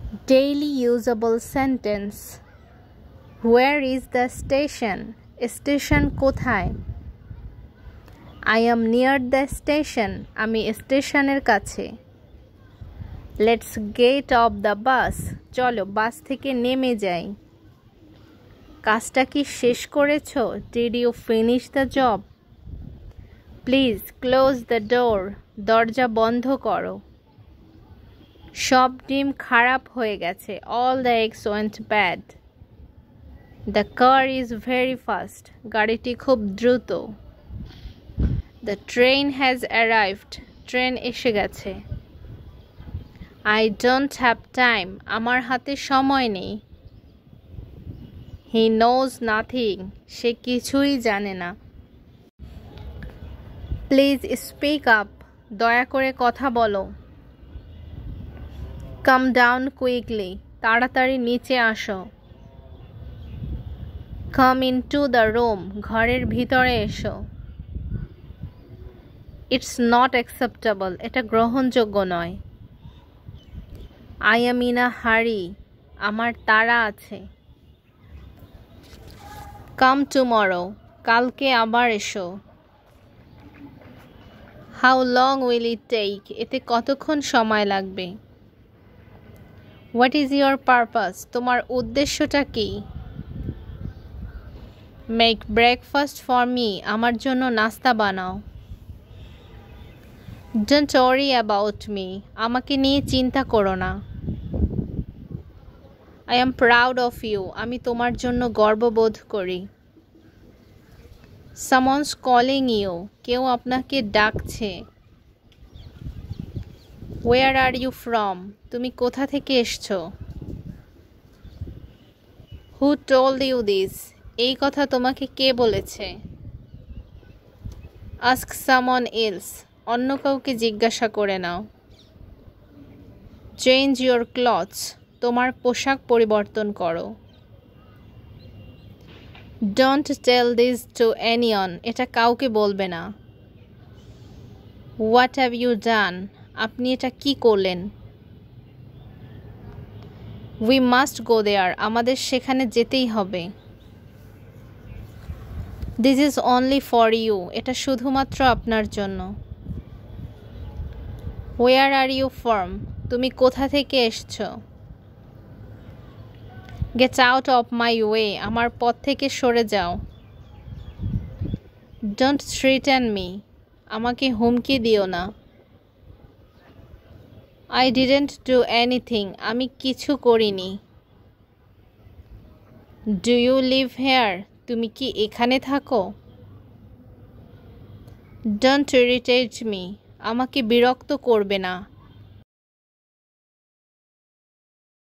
Daily usable sentence. Where is the station? Station কোথায়? I am near the station. আমি স্টেশনের কাছে। Let's get off the bus. চলো বাস থেকে নেমে যাই। কাজটা কি শেষ করেছো? Did you finish the job? Please close the door. দরজা বন্ধ করো। সব ডিম খারাপ হয়ে গেছে। All the eggs went bad. The car is very fast. গাড়িটি খুব দ্রুত। The train has arrived. Train এসে গেছে। I don't have time. আমার হাতে সময় নেই। He knows nothing. সে কিছুই জানে না। Please speak up. দয়া করে কথা বলো। Come down quickly. তাড়াতাড়ি নিচে আসো। Come into the room. ঘরের ভিতরে এসো। It's not acceptable. এটা গ্রহণযোগ্য নয়। I am in a hurry. আমার তাড়া আছে। Come tomorrow. কালকে আবার এসো। How long will it take? এতে কতক্ষণ সময় লাগবে? What is your purpose? তোমার উদ্দেশ্যটা কি? Make breakfast for me. আমার জন্য নাস্তা বানাও। Don't worry about me. আমাকে নিয়ে চিন্তা করো না। I am proud of you. আমি তোমার জন্য গর্ববোধ করি। Someone's calling you. কেউ আপনাকে ডাকছে। Where are you from? তুমি কোথা থেকে এসছো? Who told you this? এই কথা তোমাকে কে বলেছে? Ask someone else. অন্য কাউকে জিজ্ঞাসা করে নাও। Change your clothes. তোমার পোশাক পরিবর্তন করো। Don't tell this to anyone. এটা কাউকে বলবে না। What have you done? আপনি এটা কি করলেন? We must go there. আমাদের সেখানে যেতেই হবে। This is only for you. এটা শুধুমাত্র আপনার জন্য। Where are you from? তুমি কোথা থেকে এসছো? Get out of my way. আমার পথ থেকে সরে যাও। Don't threaten me. আমাকে হুমকি দিও না। I didn't do anything. আমি কিছু করিনি। Do you live here? তুমি কি এখানে থাকো? Don't irritate me. আমাকে বিরক্ত করবে না।